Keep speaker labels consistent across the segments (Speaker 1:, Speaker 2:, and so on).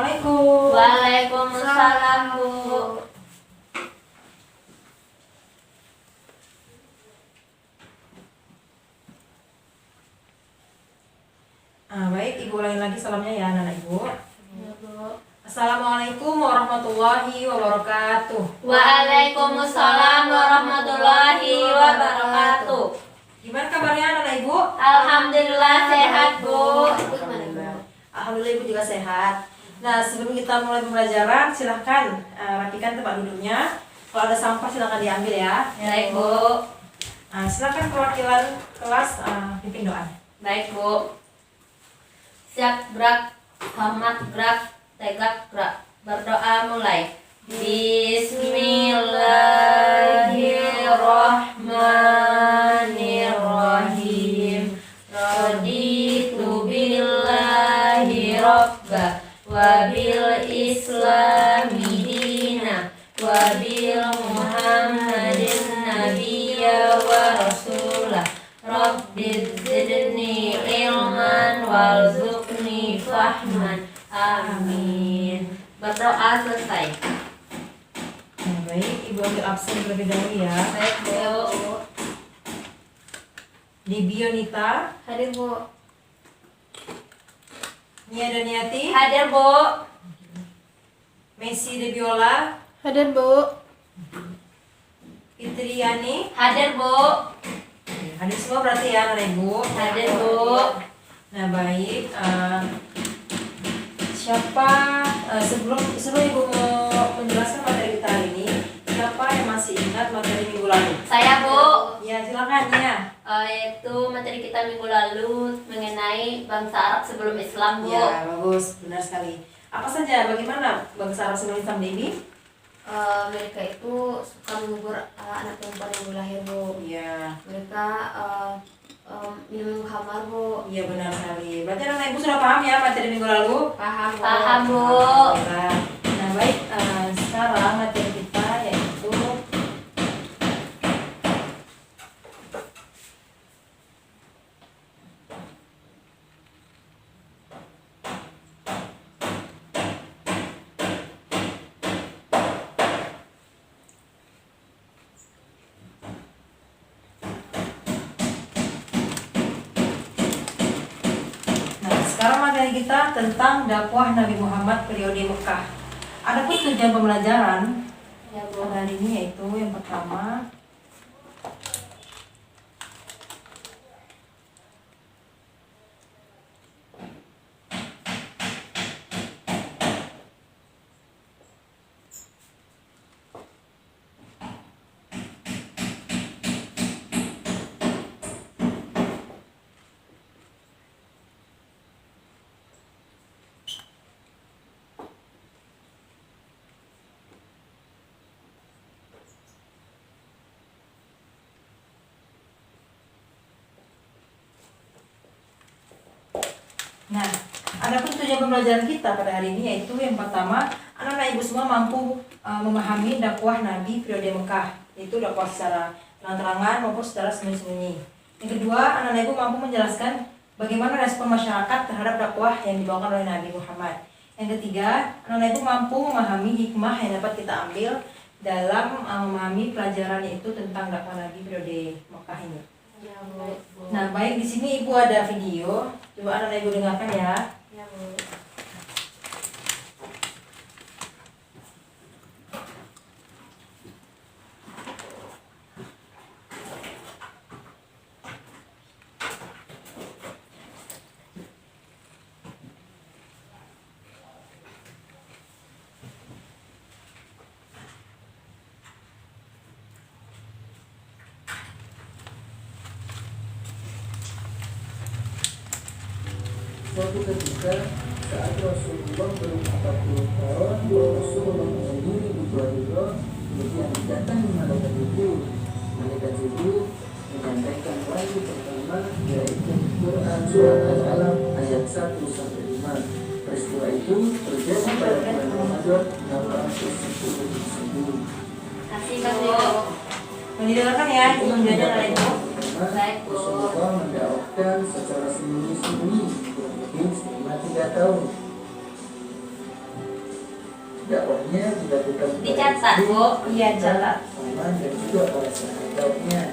Speaker 1: Assalamualaikum.
Speaker 2: Waalaikumsalam, Bu.
Speaker 1: Baik, Ibu ulangi lagi salamnya ya anak-anak Ibu.
Speaker 2: Ya, Bu.
Speaker 1: Assalamualaikum warahmatullahi wabarakatuh.
Speaker 2: Waalaikumsalam warahmatullahi wabarakatuh.
Speaker 1: Gimana kabarnya anak-anak Ibu?
Speaker 2: Alhamdulillah sehat, Bu.
Speaker 1: Alhamdulillah Ibu juga sehat. Nah, sebelum kita mulai pembelajaran, silahkan rapikan tempat duduknya. Kalau ada sampah silahkan diambil ya.
Speaker 2: Baik, Bu.
Speaker 1: Silahkan perwakilan kelas pimpin doa.
Speaker 2: Baik, Bu. Siap gerak, hormat gerak, tegak gerak. Berdoa mulai. Bismillahirrahmanirrahim. Raditu billahi robba wa bil islami dina wa bil muhammadin nabiyya wa rasulah. Rabbi zidni ilman warzuqni fahman. Amin. Berdoa selesai.
Speaker 1: Baik, Ibu ambil absen terlebih dahulu ya.
Speaker 2: Baik, Bu.
Speaker 1: Libionita,
Speaker 2: Hadir, Bu.
Speaker 1: Nia Daniati,
Speaker 2: Hadir, Bu.
Speaker 1: Messi Debiola,
Speaker 3: Hadir, Bu.
Speaker 1: Fitriani.
Speaker 2: Hadir, Bu.
Speaker 1: Hadir semua berarti ya anak Ibu.
Speaker 2: Hadir, Bu.
Speaker 1: Nah baik, sebelum Ibu mau menjelaskan materi kita hari ini, siapa yang masih ingat materi minggu lalu?
Speaker 2: Saya, Bu.
Speaker 1: Ya silakan ya.
Speaker 2: Yaitu materi kita minggu lalu mengenai bangsa Arab sebelum Islam, Bu.
Speaker 1: Ya bagus, benar sekali. Apa saja, bagaimana bangsa Arab sebelum Islam ini?
Speaker 3: Mereka itu suka mengubur anak perempuan yang baru lahir, Bu.
Speaker 1: Iya.
Speaker 3: Mereka minum khamar, Bu.
Speaker 1: Iya benar sekali. Berarti anak Ibu sudah paham ya materi minggu lalu?
Speaker 3: Paham, Bu.
Speaker 2: Paham, Bu.
Speaker 1: Alhamdulillah. Nah baik, sekarang materi kita yaitu sekarang materi kita tentang dakwah Nabi Muhammad periode Mekah. Adapun tujuan pembelajaran
Speaker 2: Ya, Bu.
Speaker 1: pada hari ini yaitu yang pertama, nah, adapun tujuan pembelajaran kita pada hari ini yaitu yang pertama, anak-anak Ibu semua mampu memahami dakwah Nabi periode Mekah, yaitu dakwah secara terang-terangan maupun secara sembunyi-sembunyi. Yang kedua, anak-anak Ibu mampu menjelaskan bagaimana respon masyarakat terhadap dakwah yang dibawakan oleh Nabi Muhammad. Yang ketiga, anak-anak Ibu mampu memahami hikmah yang dapat kita ambil dalam memahami pelajaran yaitu tentang dakwah Nabi periode Mekah ini.
Speaker 3: Ya, Bu.
Speaker 1: Nah, baik, di sini Ibu ada video. Coba anak-anak Ibu dengarkan ya.
Speaker 3: Ya, Bu.
Speaker 4: Suatu ketika saat Rasulullah belum 40 tahun, Rasulullah mengunjungi Ibu Hurairah, kemudian datang di malaikat Jibril. Malaikat Jibril menyampaikan wahyu pertama, yaitu Quran surat Al-Alaq ayat 1 sampai 5. Peristiwa itu terjadi pada bulan Ramadan 810 Hijriah.
Speaker 2: Kasih, Bu.
Speaker 1: Mau didengarkan ya, Ibu menjajah anak Ibu.
Speaker 2: Baik, Bu.
Speaker 4: Rasulullah mendakwahkan secara sembunyi-sembunyi kurang lebih selama 3 tahun. dakwahnya dilakukan kepada
Speaker 2: Dicatat,
Speaker 4: istri,
Speaker 2: Bu.
Speaker 1: Iya, catat.
Speaker 4: paman, dan juga para sahabatnya.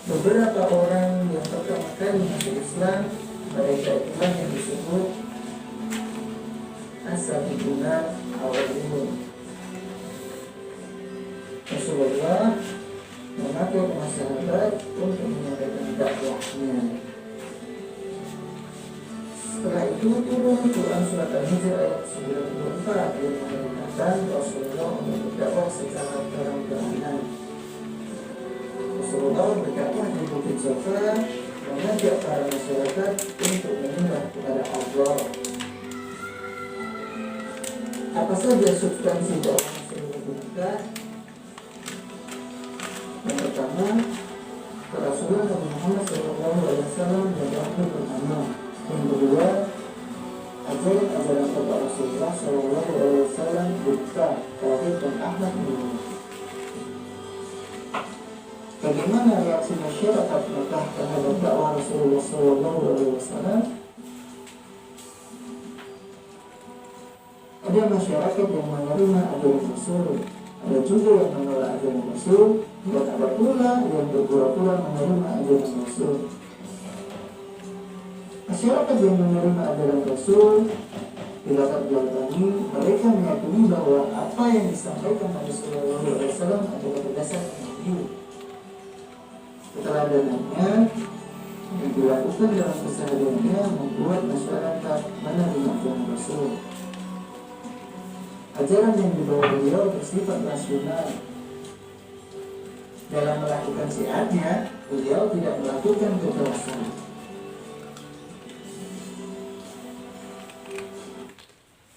Speaker 4: Beberapa orang yang pertama kali masuk Islam, mereka itulah yang disebut as-sabiquna awwalun. Rasulullah mengatur para sahabat untuk menyampaikan dakwahnya. Setelah itu turun Quran surat Al-Hijr ayat 94 yang memerintahkan Rasulullah untuk berdakwah secara terang-terangan. Rasulullah berdakwah di Bukit Safa, mengajak para masyarakat untuk menyembah kepada Allah. Apa saja substansi dakwah Rasulullah di Mekah? Yang pertama, Rasulullah Nabi Muhammad SAW berdakwah pertama. Yang kedua, ajaran-ajaran kepada Rasulullah SAW buka tauhid dan akhlak mulia. Bagaimana reaksi masyarakat Mekah terhadap dakwah Rasulullah SAW? Ada masyarakat yang menerima ajaran Rasul, ada juga yang menolak ajaran Rasul, dan ada pula yang berpura-pura menerima ajaran Rasul. Masyarakat yang menerima ajaran Rasul dilatar belakangi, mereka meyakini bahwa apa yang disampaikan Nabi Sallallahu Alaihi Wasallam adalah berdasarkan wahyu. Keteladanannya yang dilakukan dalam kesehariannya membuat masyarakat menerima ajaran Rasul. Ajaran yang dibawa beliau bersifat rasional. Dalam melakukan syiarnya, beliau tidak melakukan kekerasan.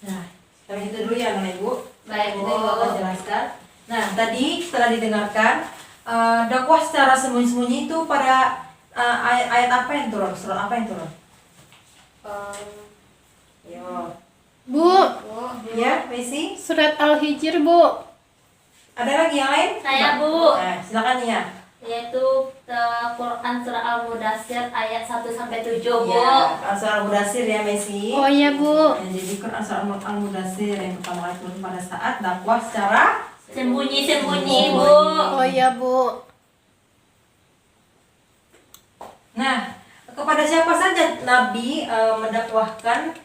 Speaker 1: Nah, sekarang itu dulu ya Nona Ibu.
Speaker 2: Baik,
Speaker 1: Kita
Speaker 2: Bu.
Speaker 1: juga akan jelaskan. Nah, tadi setelah didengarkan dakwah secara sembunyi-sembunyi itu pada ayat apa yang turun? Surat apa yang turun? Yo.
Speaker 3: Bu,
Speaker 1: Ya, Messi.
Speaker 3: surat Al-Hijr, Bu.
Speaker 1: Ada lagi yang lain?
Speaker 2: Saya, Bu.
Speaker 1: Nah, silakan ya.
Speaker 2: Yaitu Quran surah Al-Mudaththir ayat 1-7, Bu.
Speaker 1: Ya, Al-Surah Al-Mudaththir ya, Messi.
Speaker 3: Oh iya, Bu.
Speaker 1: Ya, jadi Quran surah Al-Mudaththir yang pertama kali turun pada saat dakwah secara
Speaker 2: Sembunyi-sembunyi, Bu.
Speaker 3: Oh iya, Bu.
Speaker 1: Nah, kepada siapa saja Nabi mendakwahkan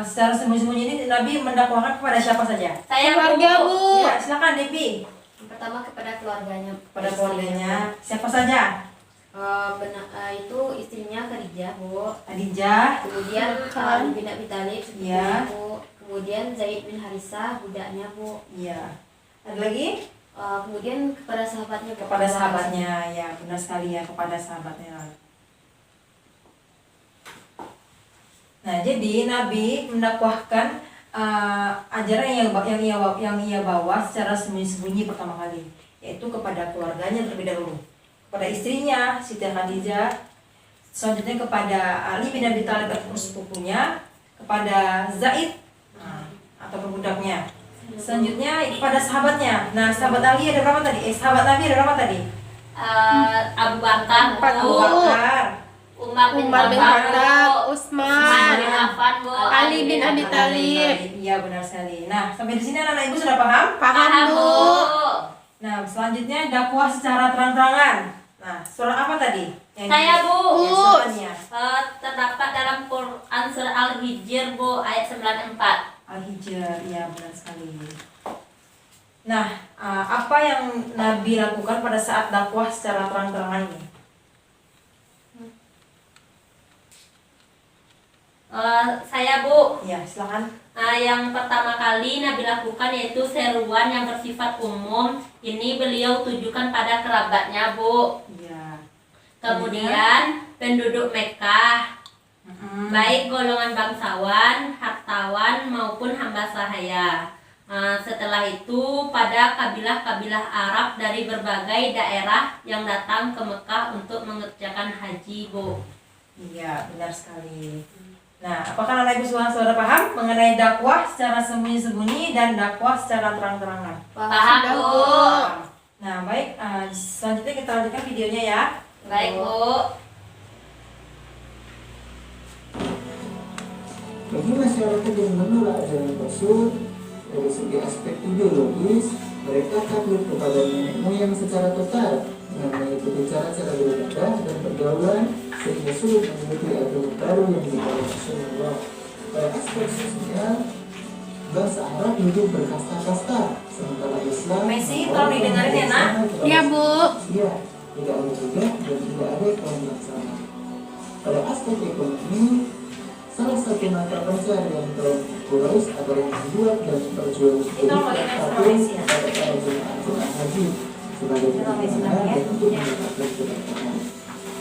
Speaker 1: secara sembunyi-sembunyi ini? Nabi mendakwahkan kepada siapa saja?
Speaker 2: Saya,
Speaker 3: Keluarga,
Speaker 2: Bu.
Speaker 3: Bu.
Speaker 1: Ya, silakan Devi.
Speaker 3: Yang pertama kepada keluarganya.
Speaker 1: Pada keluarganya siapa saja?
Speaker 3: Itu istrinya Khadijah, Bu.
Speaker 1: Adijah,
Speaker 3: Kemudian Ali bin Abi Thalib,
Speaker 1: Iya.
Speaker 3: Bu. Kemudian Zaid bin Harisah, budaknya, Bu.
Speaker 1: iya. Ada lagi?
Speaker 3: Kemudian kepada sahabatnya, Bu.
Speaker 1: Kepada sahabatnya, ya benar sekali ya, kepada sahabatnya. Nah, jadi Nabi mendakwahkan ajaran yang ia bawa secara sembunyi-sembunyi pertama kali, yaitu kepada keluarganya terlebih dahulu, kepada istrinya Siti Khadijah, selanjutnya kepada Ali bin Abi Thalib atau sepupunya, kepada Zaid atau budaknya, selanjutnya kepada sahabatnya. Nah, sahabat Ali ada berapa tadi? Sahabat Nabi ada berapa tadi?
Speaker 2: Abu Bakar,
Speaker 1: Abu
Speaker 2: Bu.
Speaker 1: Bakar,
Speaker 2: Umar bin
Speaker 3: Umar bin
Speaker 2: Khattab,
Speaker 3: Khattab,
Speaker 2: Bu.
Speaker 3: Utsman,
Speaker 2: bin Affan, Bu.
Speaker 3: Ali bin Abi Thalib.
Speaker 1: Iya, benar sekali. Nah, sampai di sini anak-anak ibu sudah paham?
Speaker 3: Paham, Bu.
Speaker 1: Nah, selanjutnya dakwah secara terang-terangan. Nah, surah apa tadi?
Speaker 2: Saya, Bu.
Speaker 1: Ya, surahnya.
Speaker 2: Terdapat dalam Quran surah Al-Hijr, Bu, ayat 94.
Speaker 1: Al-Hijr, ya benar sekali. Nah, apa yang Nabi lakukan pada saat dakwah secara terang-terangan ini?
Speaker 2: Saya, Bu.
Speaker 1: Ya, silakan.
Speaker 2: Yang pertama kali Nabi lakukan yaitu seruan yang bersifat umum. Ini beliau tujukan pada kerabatnya, Bu.
Speaker 1: Ya.
Speaker 2: Kemudian penduduk Mekah, baik golongan bangsawan, hartawan maupun hamba sahaya. Setelah itu pada kabilah-kabilah Arab dari berbagai daerah yang datang ke Mekah untuk mengerjakan haji, Bu.
Speaker 1: Iya, benar sekali. Nah, apakah anak ibu sudah paham mengenai dakwah secara sembunyi-sembunyi dan dakwah secara terang-terangan?
Speaker 2: Paham, Bu.
Speaker 1: Nah, baik. Selanjutnya kita lanjutkan videonya ya.
Speaker 2: Baik, Bu.
Speaker 4: Bagi masyarakat yang menolak ajaran Rasul, dari segi aspek ideologis, mereka takluk kepada nenek moyang secara total dengan mengikuti cara-cara beribadah dan pergaulan sehingga sulit mengikuti agama baru yang dibawa Rasulullah. Pada aspek sosial, bangsa Arab hidup berkasta-kasta, sementara Islam
Speaker 1: Messi, tolong didengarin ya, Nak.
Speaker 3: Iya, Bu.
Speaker 4: Iya, tidak ada juga dan tidak ada kaum yang sama. Pada aspek ekonomi, salah satu mata pencarian kaum Quraisy adalah membuat dan memperjualbelikan
Speaker 1: Itu mau dengar sama
Speaker 4: patung
Speaker 1: Messi ya?
Speaker 4: pada para jemaah haji sebagai
Speaker 1: Itu sama Messi
Speaker 4: penambahan
Speaker 1: namanya.
Speaker 4: dan untuk mendapatkan keberkahan.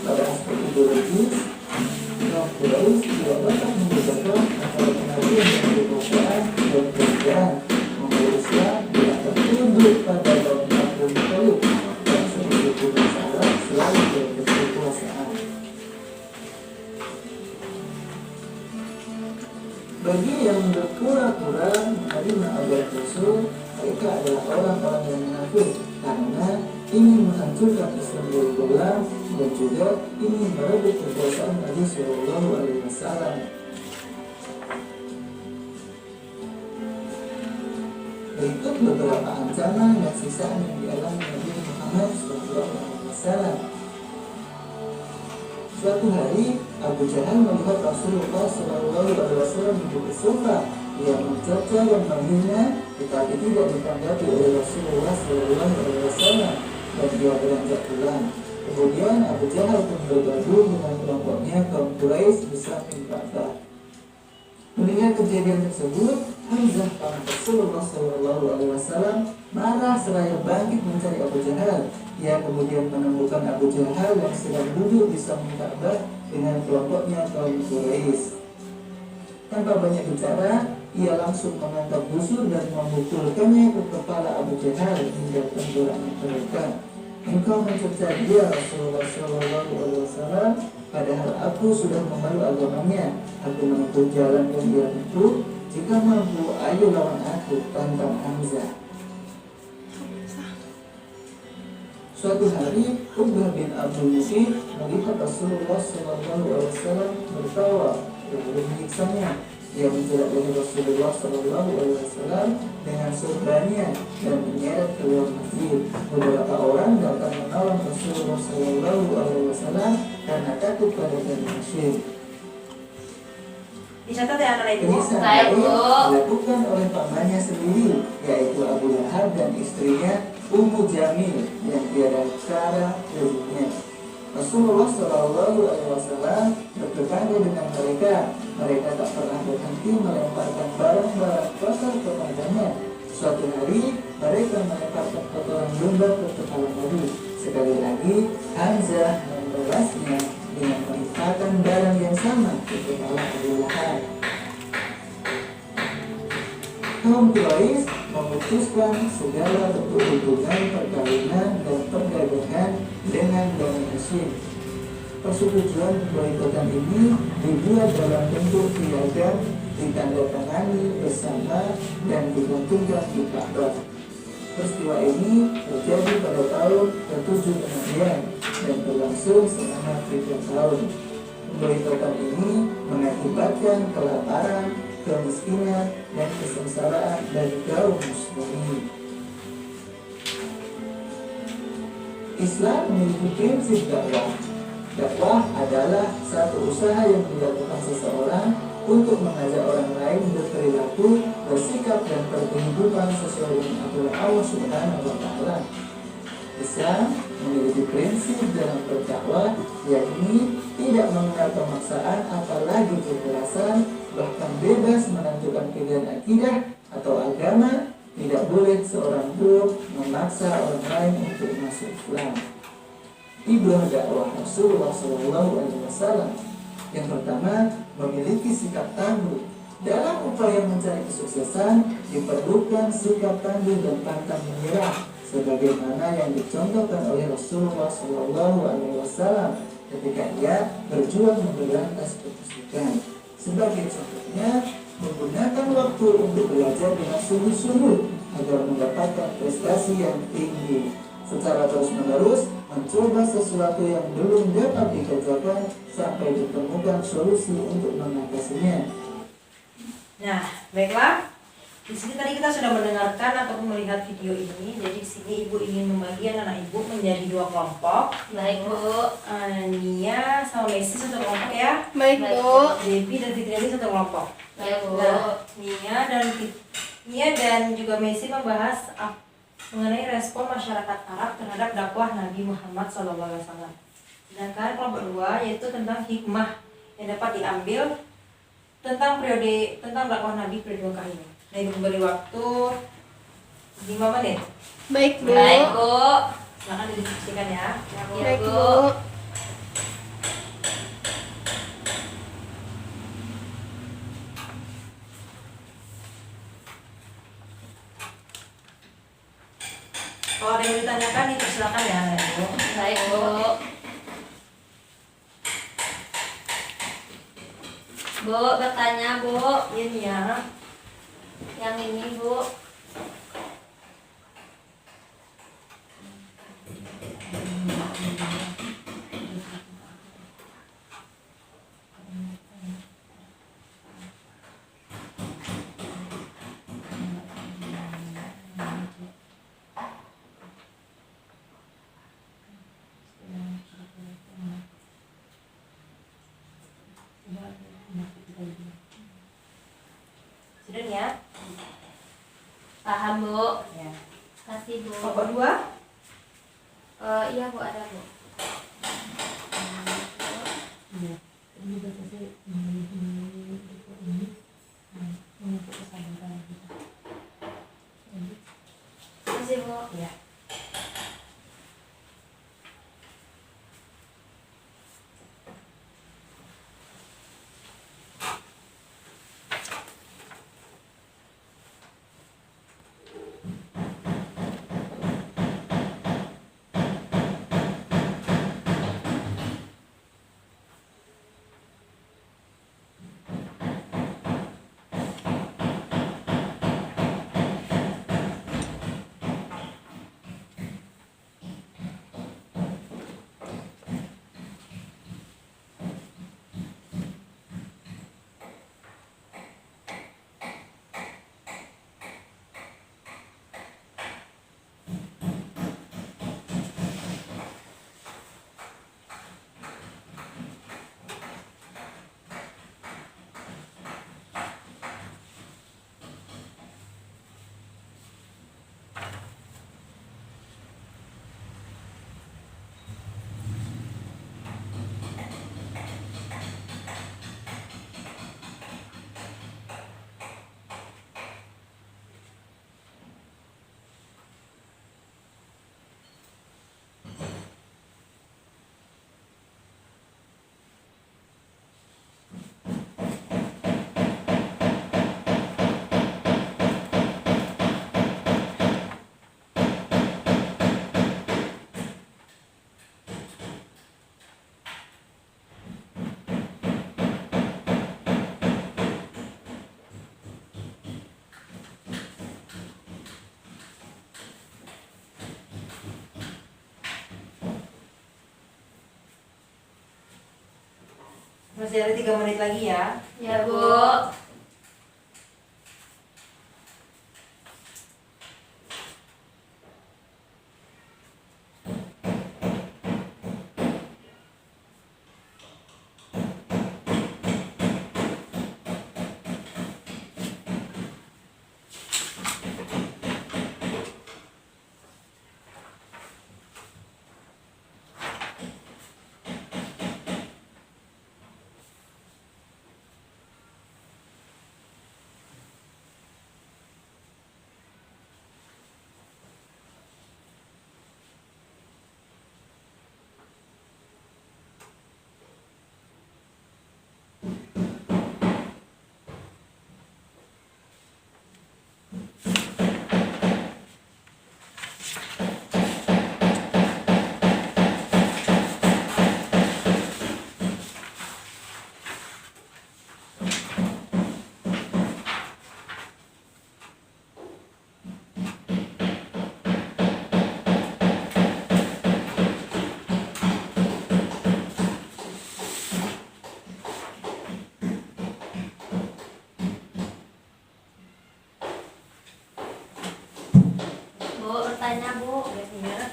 Speaker 4: Pada aspek ideologis, kaum Quraisy tidak dapat membedakan antara pengajian dan kekuasaan dan kerajaan. Memilih Islam tidak tertunduk pada kaum Abdul Muthalib dan seluruh bangsa Arab selalu berkekuasaan. Bagi yang berpura-pura menerima ajaran Rasul, mereka adalah orang-orang yang munafik karena ingin menghancurkan Islam dari dalam dan juga ingin merebut kekuasaan Nabi Shallallahu Alaihi Wasallam. Berikut beberapa ancaman dan siksaan yang dialami Nabi Muhammad Shallallahu Alaihi Wasallam. Suatu hari, Abu Jahal melihat Rasulullah Shallallahu Alaihi Wasallam duduk di sofa. Ia mencerca dan menghina, tetapi tidak ditanggapi oleh Rasulullah Shallallahu Alaihi Wasallam dan dia beranjak pulang. Kemudian Abu Jahal pun bergabung dengan kelompoknya kaum Quraisy di samping Ka'bah. Melihat kejadian tersebut, Hamzah paman Rasulullah Shallallahu Alaihi Wasallam marah seraya bangkit mencari Abu Jahal. Ia kemudian menemukan Abu Jahal yang sedang duduk di samping Ka'bah dengan kelompoknya kaum Quraisy. Tanpa banyak bicara, ia langsung mengangkat busur dan memukulkannya ke kepala Abu Jahal hingga tenggelamnya mereka. Engkau mencerca dia Rasulullah Shallallahu Alaihi Wasallam, padahal aku sudah memeluk agamanya. Aku menempuh jalan yang dia tempuh. Jika mampu, ayo lawan aku, tantang Hamzah. Suatu hari, Uqbah bin Abdul Musyid melihat Rasulullah Shallallahu Alaihi Wasallam tertawa lalu menyiksanya. Dia menjerat leher Rasulullah Shallallahu Alaihi Wasallam dengan sorbannya dan menyeret keluar masjid. Beberapa orang datang menolong Rasulullah Shallallahu Alaihi Wasallam karena takut pada Bani Hashim.
Speaker 1: Dicatat ya anak ibu.
Speaker 4: Penyiksaan
Speaker 3: Baik,
Speaker 4: lain
Speaker 3: Bu.
Speaker 4: dilakukan oleh pamannya sendiri, yaitu Abu Lahab dan istrinya Ummu Jamil yang tiada cara dirinya. Rasulullah Shallallahu Alaihi Wasallam bertetangga dengan mereka. Mereka tak pernah berhenti melemparkan barang-barang kotor kepadanya. Suatu hari mereka melemparkan kotoran domba ke kepala Nabi. Sekali lagi Hamzah membalasnya dengan melemparkan barang yang sama ke kepala Abu Lahab. Kaum Quraisy memutuskan segala bentuk hubungan perkawinan dan perdagangan dengan Bani Hashim. Persetujuan boikotan ini dibuat dalam bentuk piagam, ditandatangani bersama dan digantungkan di Ka'bah. Peristiwa ini terjadi pada tahun ke-7 kemudian dan berlangsung selama 3 tahun. Boikotan ini mengakibatkan kelaparan, kemiskinan, dan kesengsaraan dari kaum muslimin. Islam memiliki prinsip dakwah. Dakwah adalah satu usaha yang dilakukan seseorang untuk mengajak orang lain berperilaku, bersikap, dan berkehidupan sesuai dengan aturan Allah Subhanahu wa Ta'ala. Islam memiliki prinsip dalam berdakwah, yakni tidak mengenal pemaksaan apalagi kekerasan, bahkan bebas menentukan pilihan akidah atau agama. Tidak boleh seorang pun memaksa orang lain untuk masuk Islam. Ibrah dakwah Rasulullah SAW. Yang pertama, memiliki sikap tangguh. Dalam upaya mencari kesuksesan, diperlukan sikap tangguh dan pantang menyerah, sebagaimana yang dicontohkan oleh Rasulullah SAW ketika ia berjuang memberantas kemusyrikan. Sebagai contohnya, menggunakan waktu untuk belajar dengan sungguh-sungguh agar mendapatkan prestasi yang tinggi. Secara terus-menerus mencoba sesuatu yang belum dapat dikerjakan sampai ditemukan solusi untuk mengatasinya.
Speaker 1: Nah, baiklah. Di sini tadi kita sudah mendengarkan ataupun melihat video ini. Jadi di sini ibu ingin membagi anak-anak ibu menjadi 2 kelompok.
Speaker 2: Baik Bu.
Speaker 1: Nia sama Messi satu kelompok ya.
Speaker 3: Baik, Bu.
Speaker 1: Debbie dan Fitriani satu kelompok.
Speaker 2: Ya Bu.
Speaker 1: Nah, Nia dan juga Messi membahas mengenai respon masyarakat Arab terhadap dakwah Nabi Muhammad SAW. Sedangkan kelompok 2 yaitu tentang hikmah yang dapat diambil tentang dakwah Nabi periode Mekah ini. Nah, ibu beri waktu 5 menit.
Speaker 3: Baik, Bu.
Speaker 2: Baik Bu.
Speaker 1: Silakan didiskusikan ya.
Speaker 2: Ya
Speaker 3: Baik,
Speaker 2: Bu.
Speaker 3: Bu.
Speaker 1: Kalau ada yang ditanyakan itu silakan ya, Bu.
Speaker 2: Baik Bu. Bu, bertanya Bu.
Speaker 1: Ini ya.
Speaker 2: Yang ini Bu.
Speaker 1: Sudah ya?
Speaker 2: Paham Bu.
Speaker 1: Ya.
Speaker 2: Kasih Bu.
Speaker 1: Kelompok 2?
Speaker 3: Iya, Bu, ada, Bu. Kasih, Bu.
Speaker 1: Ya. Masih ada 3 menit lagi ya.
Speaker 2: Ya Bu. Bu, bertanya Bu.
Speaker 1: Ya.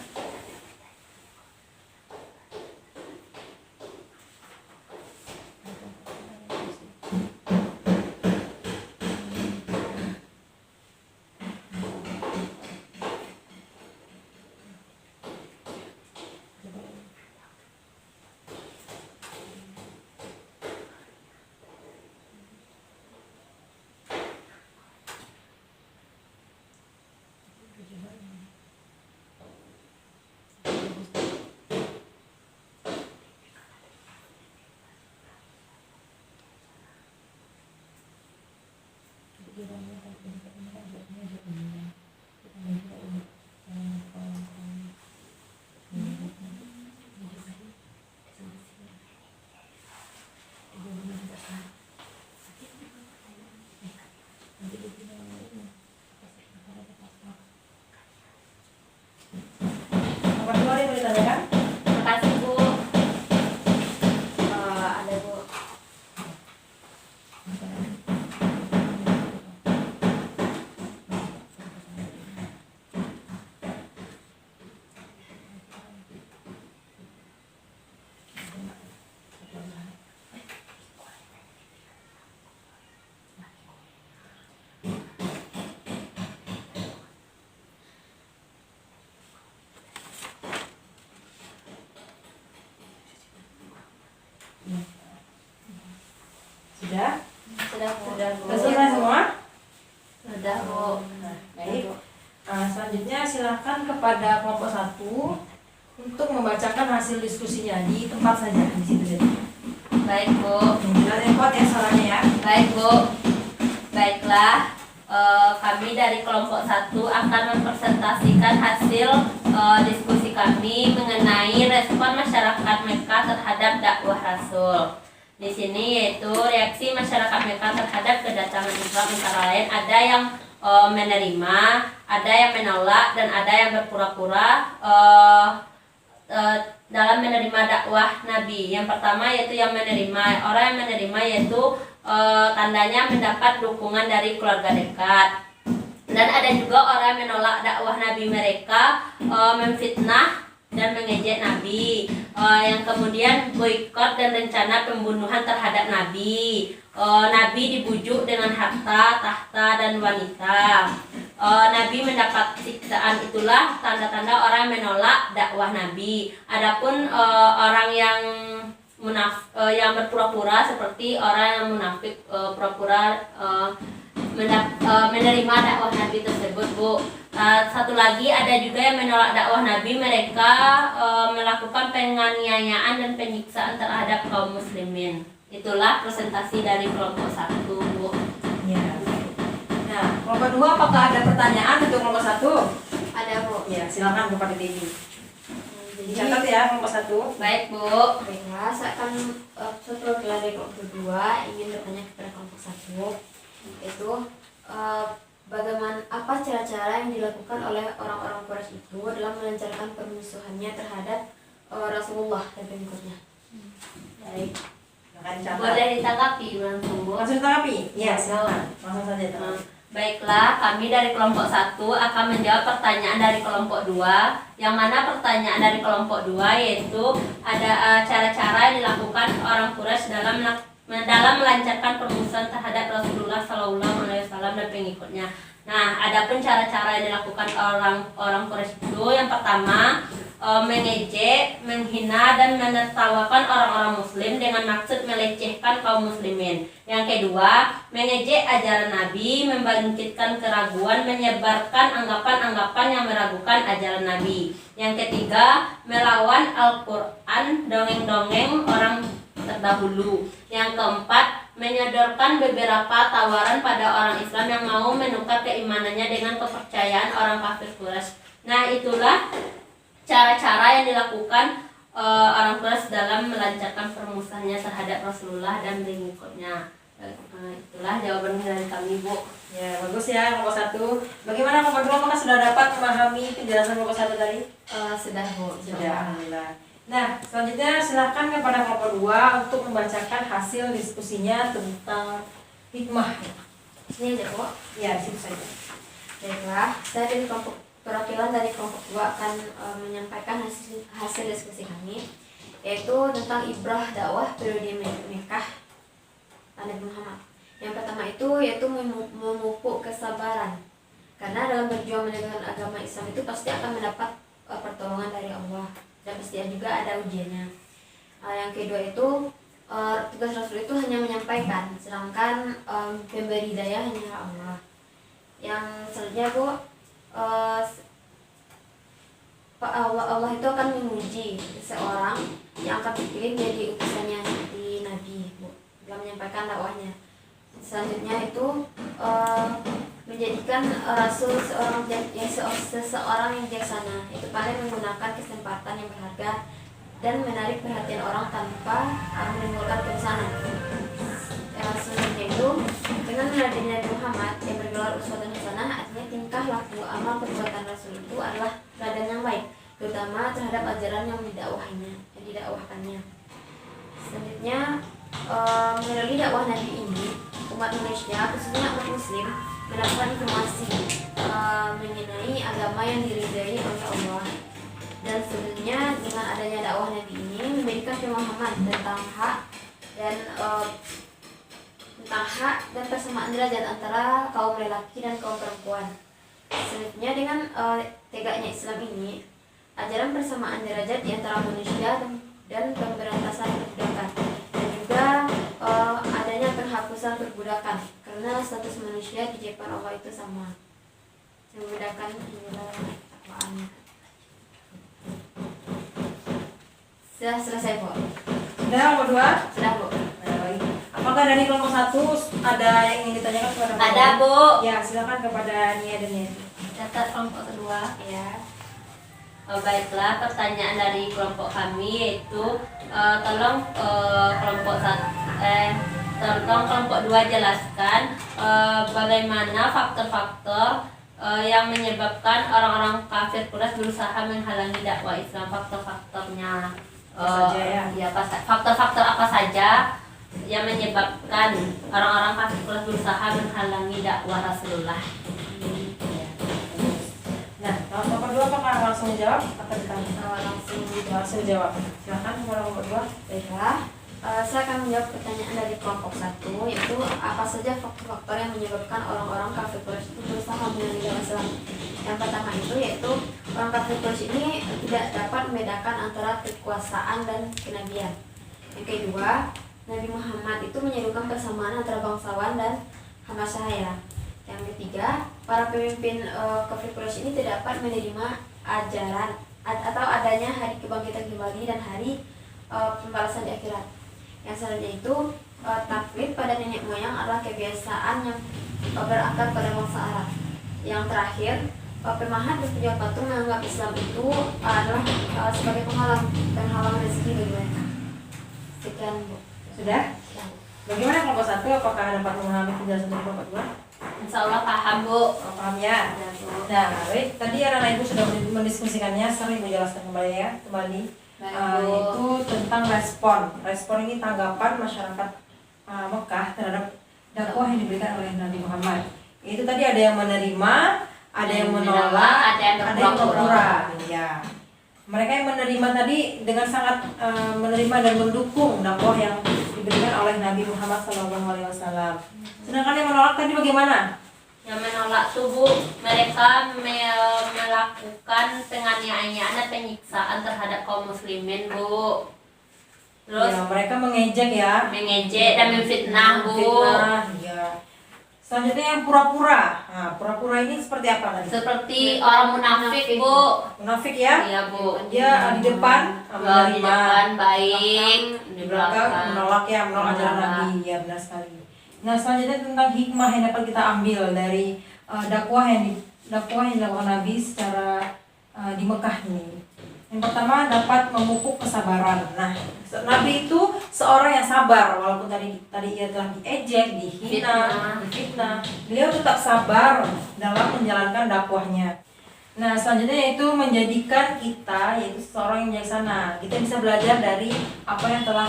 Speaker 1: Nomor 2 boleh ditanyakan?
Speaker 2: Makasih Bu.
Speaker 3: Ada Bu.
Speaker 1: Sudah?
Speaker 3: Sudah Bu.
Speaker 2: Sudah Bu.
Speaker 1: Sudah selesai semua?
Speaker 2: Sudah Bu.
Speaker 1: Nah, baik. Selanjutnya silakan kepada kelompok 1 untuk membacakan hasil diskusinya di tempat saja di situ saja.
Speaker 2: Baik Bu.
Speaker 1: Jangan repot ya suaranya ya.
Speaker 2: Baik Bu. Baiklah. Kami dari kelompok 1 akan mempresentasikan hasil diskusi kami mengenai respon masyarakat Mekah terhadap dakwah Rasul. Di sini yaitu reaksi masyarakat Mekah terhadap kedatangan Islam antara lain ada yang menerima, ada yang menolak, dan ada yang berpura-pura dalam menerima dakwah Nabi. Yang pertama yaitu yang menerima. Orang yang menerima yaitu tandanya mendapat dukungan dari keluarga dekat. Dan ada juga orang yang menolak dakwah Nabi mereka, memfitnah dan mengejek Nabi, yang kemudian boikot dan rencana pembunuhan terhadap Nabi. Nabi dibujuk dengan harta, tahta, dan wanita. Nabi mendapat siksaan. Itulah tanda-tanda orang menolak dakwah Nabi. Adapun orang yang yang berpura-pura seperti orang yang munafik, pura-pura menerima dakwah Nabi tersebut Bu. Satu lagi ada juga yang menolak dakwah Nabi, mereka melakukan penganiayaan dan penyiksaan terhadap kaum muslimin. Itulah presentasi dari kelompok 1 Bu.
Speaker 1: Ya. Nah, kelompok 2 apakah ada pertanyaan untuk kelompok 1?
Speaker 3: Ada Bu.
Speaker 1: Ya, silakan kepada Devi.
Speaker 3: Jadi
Speaker 1: Dicatat ya kelompok 1.
Speaker 2: Baik Bu.
Speaker 3: baiklah, saya akan satu perwakilan dari kelompok 2 ingin bertanya kepada kelompok 1, yaitu bagaimana apa cara-cara yang dilakukan oleh orang-orang Quraisy itu dalam melancarkan permusuhannya terhadap Rasulullah dan pengikutnya.
Speaker 1: Baik. Silakan dicatat.
Speaker 2: Boleh ditanggapi langsung Bu.
Speaker 1: Langsung ditanggapi? Ya, silakan. Langsung saja tanggapi.
Speaker 2: Baiklah, kami dari kelompok 1 akan menjawab pertanyaan dari kelompok 2. Yang mana pertanyaan dari kelompok 2 yaitu ada cara-cara yang dilakukan orang Quraisy dalam melancarkan permusuhan terhadap Rasulullah SAW dan pengikutnya. Nah, adapun cara-cara yang dilakukan orang Quraisy itu, yang pertama mengejek, menghina, dan menertawakan orang-orang Muslim dengan maksud melecehkan kaum Muslimin. Yang kedua, mengejek ajaran Nabi, membangkitkan keraguan, menyebarkan anggapan-anggapan yang meragukan ajaran Nabi. Yang ketiga, melawan Al-Quran, dongeng-dongeng orang terdahulu. Yang keempat, menyodorkan beberapa tawaran pada orang Islam yang mau menukar keimanannya dengan kepercayaan orang kafir Quraisy. Nah, itulah cara-cara yang dilakukan orang Quraisy dalam melancarkan permusuhannya terhadap Rasulullah dan pengikutnya. Itulah jawaban dari kami Bu.
Speaker 1: Ya, bagus ya kelompok 1. Bagaimana kelompok 2? Apakah sudah dapat memahami penjelasan kelompok 1 tadi?
Speaker 3: Sudah Bu.
Speaker 1: Sudah, alhamdulillah. Nah, selanjutnya silakan kepada kelompok 2 untuk membacakan hasil diskusinya tentang hikmah.
Speaker 3: Ini aja Bu.
Speaker 1: Ya, situ saja.
Speaker 3: Baiklah, saya dari kelompok perwakilan dari kelompok 2 akan menyampaikan hasil diskusi kami, yaitu tentang ibrah dakwah periode Mekah Nabi Muhammad. Yang pertama itu yaitu memupuk kesabaran, karena dalam berjuang menegakkan agama Islam itu pasti akan mendapat pertolongan dari Allah, dan pasti juga ada ujiannya. Yang kedua itu tugas Rasul itu hanya menyampaikan, sedangkan pemberi hidayah hanya Allah. Yang selanjutnya Bu, Allah itu akan menguji seseorang yang akan dipilih menjadi utusannya di Nabi Bu, dalam menyampaikan dakwahnya. Selanjutnya itu menjadikan Rasul seseorang yang bijaksana, itu pandai menggunakan kesempatan yang berharga dan menarik perhatian orang tanpa menimbulkan kebosanan. Selanjutnya itu dengan meladeni Nabi Muhammad yang bergelar uswatun hasanah, artinya tingkah laku amal perbuatan Rasul itu adalah teladan yang baik, terutama terhadap ajaran yang didakwahkannya. Selanjutnya melalui dakwah Nabi ini, umat Indonesia khususnya umat Muslim mendapatkan informasi mengenai agama yang diridhai oleh Allah. Dan sebenarnya dengan adanya dakwah Nabi ini memberikan pemahaman tentang hak dan persamaan derajat antara kaum lelaki dan kaum perempuan. Selanjutnya dengan tegaknya Islam ini, ajaran persamaan derajat di antara manusia dan pemberantasan perbudakan, dan juga adanya penghapusan perbudakan karena status manusia di hadapan Allah itu sama. Yang membedakan hanyalah takwaannya. Sudah selesai Bu?
Speaker 1: Sudah nomor 2?
Speaker 3: Sudah Bu.
Speaker 1: Nah, baik. Apakah dari kelompok 1 ada yang ingin ditanyakan kepada kelompok?
Speaker 2: Ada Bu.
Speaker 1: Ya, silakan kepada Nia dan Yeti.
Speaker 2: Catat kelompok kedua.
Speaker 3: Ya.
Speaker 2: Baiklah, pertanyaan dari kelompok kami yaitu tolong kelompok 2 jelaskan bagaimana faktor-faktor yang menyebabkan orang-orang kafir Quraisy berusaha menghalangi dakwah Islam. Faktor-faktornya faktor-faktor apa saja yang menyebabkan orang-orang kafir Quraisy berusaha menghalangi dakwah Rasulullah.
Speaker 1: Nah, kelompok 2 apakah langsung menjawab atau ditanya? Langsung jawab. Silakan kepada kelompok 2.
Speaker 3: Baiklah, saya akan menjawab pertanyaan dari kelompok 1, yaitu apa saja faktor-faktor yang menyebabkan orang-orang kafir Quraisy itu berusaha menghalangi dakwah Islam. Yang pertama itu yaitu orang kafir Quraisy ini tidak dapat membedakan antara kekuasaan dan kenabian. Yang kedua, Nabi Muhammad itu menyerukan persamaan antara bangsawan dan hamba sahaya. Yang ketiga, para pemimpin kafir Quraisy ini tidak dapat menerima ajaran atau adanya hari kebangkitan kembali dan hari pembalasan di akhirat. Yang selanjutnya itu taklid pada nenek moyang adalah kebiasaan yang berakar pada bangsa Arab. Yang terakhir, pemahat dan pejuang patung menganggap Islam itu adalah sebagai penghalang rezeki bagi mereka. Sekian Bu.
Speaker 1: Sudah? Bagaimana kelompok 1? Apakah dapat memahami penjelasan dari kelompok 2?
Speaker 2: Insya Allah paham Bu.
Speaker 1: Paham ya? Nah, baik. Tadi anak-anak ibu sudah mendiskusikannya, sering menjelaskan kembali ya, itu tentang respon ini tanggapan masyarakat Mekah terhadap dakwah yang diberikan oleh Nabi Muhammad. Itu tadi ada yang menerima, ada yang menolak, ada yang berpura-pura. Ya. Mereka yang menerima tadi dengan sangat menerima dan mendukung dakwah yang diberikan oleh Nabi Muhammad SAW. Sedangkan yang menolak tadi bagaimana?
Speaker 2: Yang menolak tubuh mereka melakukan penganiayaan dan penyiksaan terhadap kaum muslimin Bu. Terus
Speaker 1: Ya, mereka mengejek ya.
Speaker 2: mengejek dan memfitnah Bu.
Speaker 1: Fitnah, ya. Selanjutnya yang pura-pura. Nah, pura-pura ini seperti apa tadi?
Speaker 2: Seperti orang munafik Bu.
Speaker 1: Munafik ya?
Speaker 2: Iya Bu.
Speaker 1: Dia di depan
Speaker 2: Di
Speaker 1: menerima,
Speaker 2: depan baik,
Speaker 1: di belakang menolak ya, menolak ajaran Nabi. Ya, benar sekali. Nah, selanjutnya tentang hikmah yang dapat kita ambil dari dakwah yang dilakukan Nabi secara di Mekah ini. Yang pertama, dapat memupuk kesabaran. Nah, Nabi itu seorang yang sabar, walaupun tadi ia telah diejek, dihina, difitnah. Beliau tetap sabar dalam menjalankan dakwahnya. Nah, selanjutnya yaitu menjadikan kita, yaitu seorang yang bijaksana. Kita bisa belajar dari apa yang telah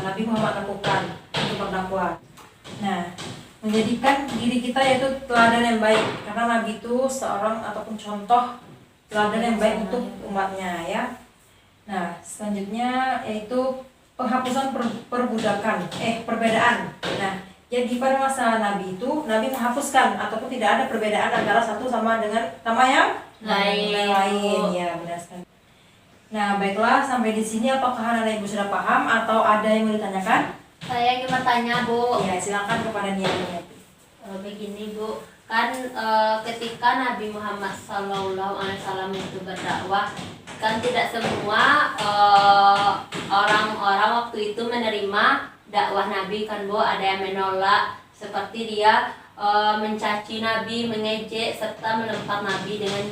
Speaker 1: Nabi Muhammad lakukan untuk berdakwah. Nah, menjadikan diri kita yaitu teladan yang baik, karena Nabi itu seorang ataupun contoh teladan yang baik untuk umatnya ya. Nah, selanjutnya yaitu penghapusan perbedaan. Nah, jadi pada masa Nabi itu, Nabi menghapuskan ataupun tidak ada perbedaan antara satu sama yang lain. Ya, benar sekali. Nah, baiklah, sampai di sini apakah anak ibu sudah paham atau ada yang mau ditanyakan?
Speaker 2: Saya ingin bertanya, Bu.
Speaker 1: Ya, silakan kepada Nia.
Speaker 2: Begini, Bu, kan ketika Nabi Muhammad SAW itu berdakwah, kan tidak semua orang-orang waktu itu menerima dakwah Nabi, kan Bu, ada yang menolak, seperti dia mencaci Nabi, mengejek serta melempar Nabi dengan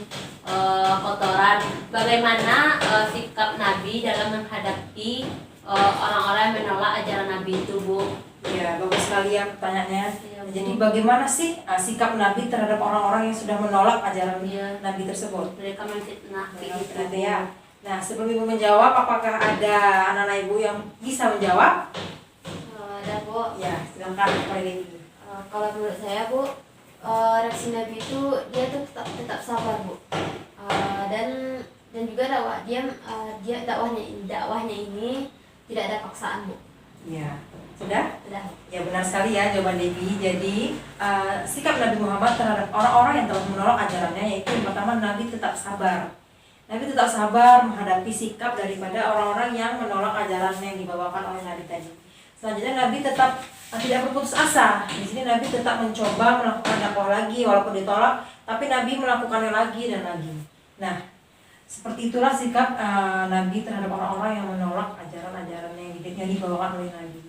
Speaker 2: kotoran. Bagaimana sikap Nabi dalam menghadapi orang-orang yang menolak ajaran Nabi itu, Bu?
Speaker 1: Ya, bagus sekali ya pertanyaannya.
Speaker 2: Iya, Bu.
Speaker 1: Jadi bagaimana sih sikap Nabi terhadap orang-orang yang sudah menolak ajaran
Speaker 2: Iya.
Speaker 1: Nabi tersebut?
Speaker 2: Mereka menfitnah kayak gitu,
Speaker 1: Nanti ya. Nah, sebelum ibu menjawab, apakah ada anak-anak ibu yang bisa menjawab?
Speaker 3: Ada Bu.
Speaker 1: Ya, silakan kepada ibu.
Speaker 3: Kalau menurut saya Bu, reaksi Nabi itu dia tuh tetap sabar Bu. Dan juga dakwahnya ini tidak ada paksaan Bu.
Speaker 1: Ya, sudah?
Speaker 3: Sudah.
Speaker 1: Ya, benar sekali ya jawaban Devi. Jadi sikap Nabi Muhammad terhadap orang-orang yang telah menolak ajarannya, yaitu yang pertama, Nabi tetap sabar. Nabi tetap sabar menghadapi sikap daripada orang-orang yang menolak ajaran yang dibawakan oleh Nabi tadi. Selanjutnya Nabi tetap tidak berputus asa. Di sini Nabi tetap mencoba melakukan dakwah lagi walaupun ditolak, tapi Nabi melakukannya lagi dan lagi. Nah, seperti itulah sikap Nabi terhadap orang-orang yang menolak ajaran-ajaran yang dibawakan oleh Nabi.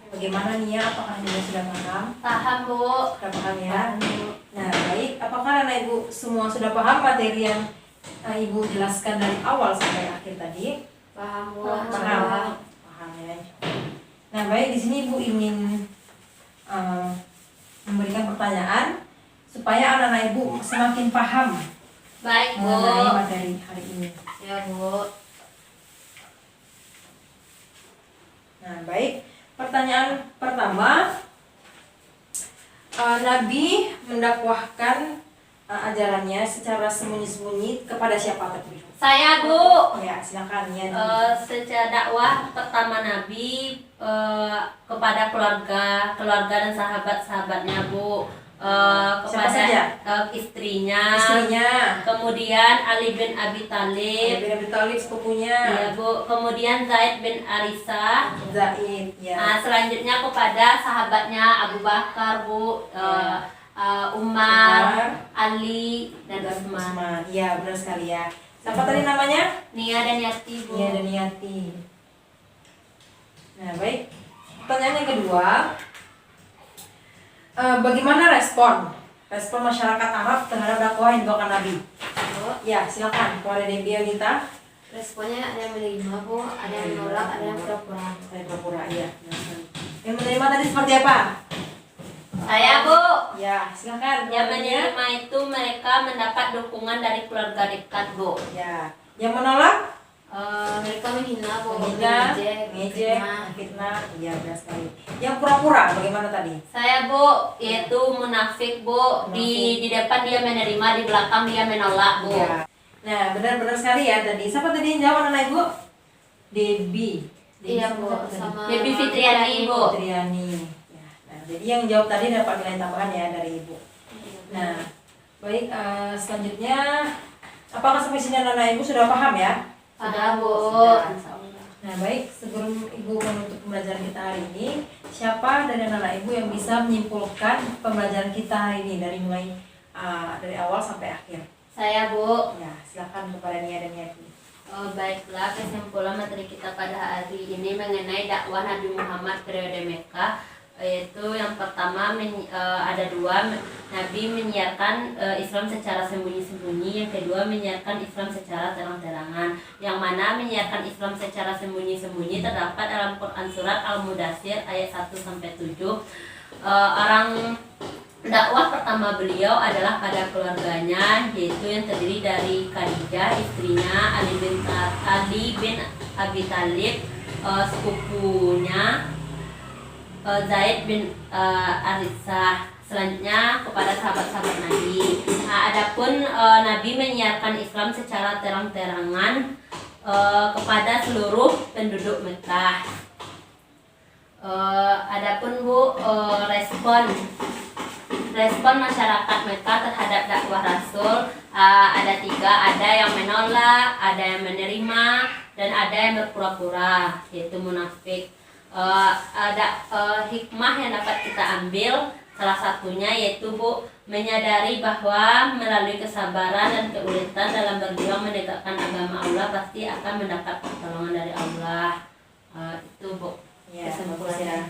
Speaker 1: Bagaimana Nia? Apakah Nia sudah paham?
Speaker 2: Paham, Bu.
Speaker 1: Sudah paham ya? Nah, baik. Apakah anak ibu semua sudah paham materi yang ibu jelaskan dari awal sampai akhir tadi?
Speaker 3: Paham Bu.
Speaker 1: Paham ya. Nah, baik, di sini ibu ingin memberikan pertanyaan supaya anak-anak ibu semakin paham
Speaker 2: Baik, Bu.
Speaker 1: mengenai materi hari ini.
Speaker 3: Ya Bu.
Speaker 1: Nah, baik. Pertanyaan pertama, Nabi mendakwahkan ajarannya secara sembunyi-sembunyi kepada siapa tadi?
Speaker 2: Saya, Bu.
Speaker 1: Ya, silakan ya.
Speaker 2: Secara dakwah pertama Nabi kepada keluarga dan sahabat-sahabatnya, Bu.
Speaker 1: Siapa saja?
Speaker 2: Istrinya, kemudian Ali bin Abi Thalib,
Speaker 1: Bin Abi Thalib sepupunya.
Speaker 2: ya, Bu. Kemudian Zaid bin Arisa.
Speaker 1: Zaid, ya.
Speaker 2: Nah, selanjutnya kepada sahabatnya Abu Bakar, Bu. Umar, Ali, dan Utsman.
Speaker 1: Iya, benar sekali ya. Siapa tadi namanya?
Speaker 2: Nia dan Yati, Bu.
Speaker 1: Nia dan Yati. Nah, baik. Pertanyaan yang kedua, bagaimana respon masyarakat Arab terhadap dakwah yang dibawakan Nabi?
Speaker 3: Bu.
Speaker 1: Ya, silakan kepada Debbie Yunita.
Speaker 3: Responnya ada yang menerima Bu, ada yang menolak, ada yang pura-pura.
Speaker 1: Saya pura-pura, iya. Yang menerima tadi seperti apa?
Speaker 2: Saya, Bu.
Speaker 1: Ya, silakan.
Speaker 2: Yang menerima itu mereka mendapat dukungan dari keluarga dekat, Bu.
Speaker 1: Ya. Yang menolak?
Speaker 3: Mereka menghina Bu,
Speaker 1: Ngejek, fitnah. Iya, benar sekali. Yang pura-pura bagaimana tadi?
Speaker 2: Saya, Bu, yaitu munafik, Bu. Di depan dia menerima, di belakang dia menolak, Bu.
Speaker 1: Ya. Nah, benar-benar sekali ya tadi. Siapa tadi yang jawab anak ibu? Debbie.
Speaker 3: Iya Bu,
Speaker 1: siapa tadi?
Speaker 3: sama
Speaker 2: Debbie Fitriani, Bu.
Speaker 1: Fitriani. Ya. Nah, jadi yang jawab tadi dapat nilai tambahan ya dari ibu. Nah, baik. Selanjutnya, apakah sampai sini anak ibu sudah paham ya?
Speaker 2: Paham, Bu.
Speaker 1: Sudah. Nah, baik. Sebelum ibu menutup pembelajaran kita hari ini, siapa dari anak ibu yang bisa menyimpulkan pembelajaran kita hari ini dari mulai dari awal sampai akhir?
Speaker 2: Saya, Bu.
Speaker 1: Ya, silakan kepada Nia dan Yati.
Speaker 2: Baiklah, kesimpulan materi kita pada hari ini mengenai dakwah Nabi Muhammad periode Mekah, yaitu yang pertama ada dua, Nabi menyiarkan Islam secara sembunyi-sembunyi, yang kedua menyiarkan Islam secara terang-terangan. Yang mana menyiarkan Islam secara sembunyi-sembunyi terdapat dalam Quran surat Al-Mudaththir ayat 1-7. Orang dakwah pertama beliau adalah pada keluarganya, yaitu yang terdiri dari Khadijah, istrinya, Ali bin Abi Thalib, sepupunya, Zaid bin Aritsah. Selanjutnya kepada sahabat-sahabat Nabi. Nah, adapun Nabi menyiarkan Islam secara terang-terangan kepada seluruh penduduk Mekah. Adapun respon masyarakat Mekah terhadap dakwah Rasul ada 3, ada yang menolak, ada yang menerima, dan ada yang berpura-pura, yaitu munafik. Ada hikmah yang dapat kita ambil, salah satunya yaitu menyadari bahwa melalui kesabaran dan keuletan dalam berjuang menegakkan agama Allah pasti akan mendapat pertolongan dari Allah. Itu
Speaker 1: Ya, bagus ya.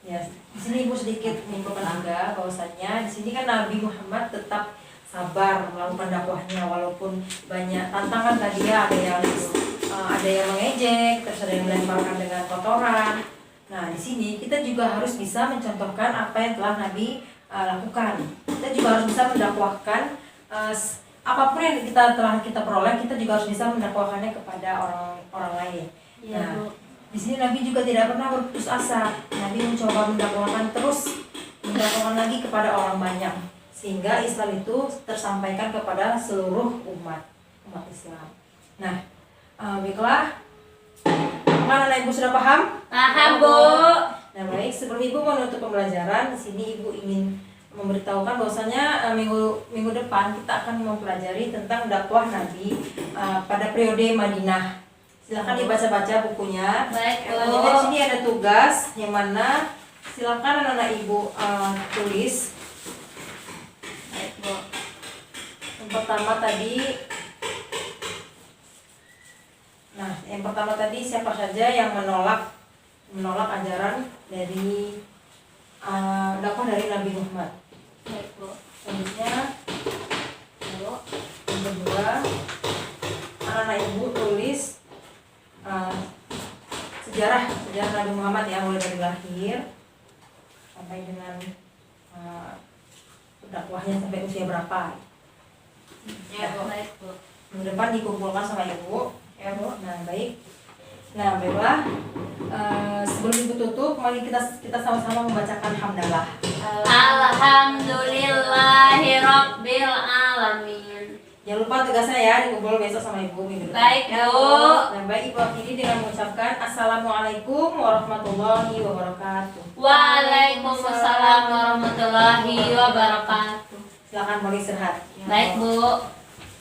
Speaker 1: Ya, di sini Ibu sedikit menyimpulkan juga bahwasannya di sini kan Nabi Muhammad tetap sabar melakukan dakwahnya walaupun banyak tantangan tadi ya, ada yang mengejek, terus ada yang melemparkan dengan kotoran. Nah, di sini kita juga harus bisa mencontohkan apa yang telah Nabi lakukan. Kita juga harus bisa mendakwahkan apapun yang telah kita peroleh, kita juga harus bisa mendakwahkannya kepada orang lain.
Speaker 3: Iya,
Speaker 1: Nah,
Speaker 3: Bu.
Speaker 1: di sini Nabi juga tidak pernah berputus asa. Nabi mencoba mendakwahkan lagi kepada orang banyak, sehingga Islam itu tersampaikan kepada seluruh umat Islam. Nah, baiklah, mana Ibu sudah paham?
Speaker 2: Paham, Bu.
Speaker 1: Nah, baik, sebelum Ibu menutup pembelajaran, di sini Ibu ingin memberitahukan bahwasanya minggu depan kita akan mempelajari tentang dakwah Nabi pada periode Madinah. Silakan dibaca-baca bukunya.
Speaker 2: Baik, Bu.
Speaker 1: Selanjutnya di sini ada tugas yang mana silakan anak-anak Ibu tulis.
Speaker 2: Baik, Bu.
Speaker 1: Yang pertama tadi siapa saja yang menolak ajaran dari dakwah dari Nabi Muhammad.
Speaker 2: Baik, Bu.
Speaker 1: Selanjutnya, yang kedua, anak-anak Ibu tulis sejarah Nabi Muhammad ya, mulai dari lahir sampai dengan dakwahnya sampai usia berapa.
Speaker 2: Ya, Bu. Baik, Bu.
Speaker 1: Minggu depan dikumpulkan sama Ibu ya, Bu. Nah, baik. Nah, baiklah, sebelum Ibu tutup, mari kita sama-sama membacakan hamdalah.
Speaker 2: Alhamdulillahirabbil alamin.
Speaker 1: Jangan lupa tugasnya ya, dikumpul besok sama Ibu minggu depan.
Speaker 2: Baik, Bu.
Speaker 1: Nah, baik, Ibu akhiri dengan mengucapkan Assalamualaikum warahmatullahi wabarakatuh.
Speaker 2: Waalaikumsalam warahmatullahi wabarakatuh.
Speaker 1: Silakan boleh istirahat.
Speaker 2: Baik, Bu.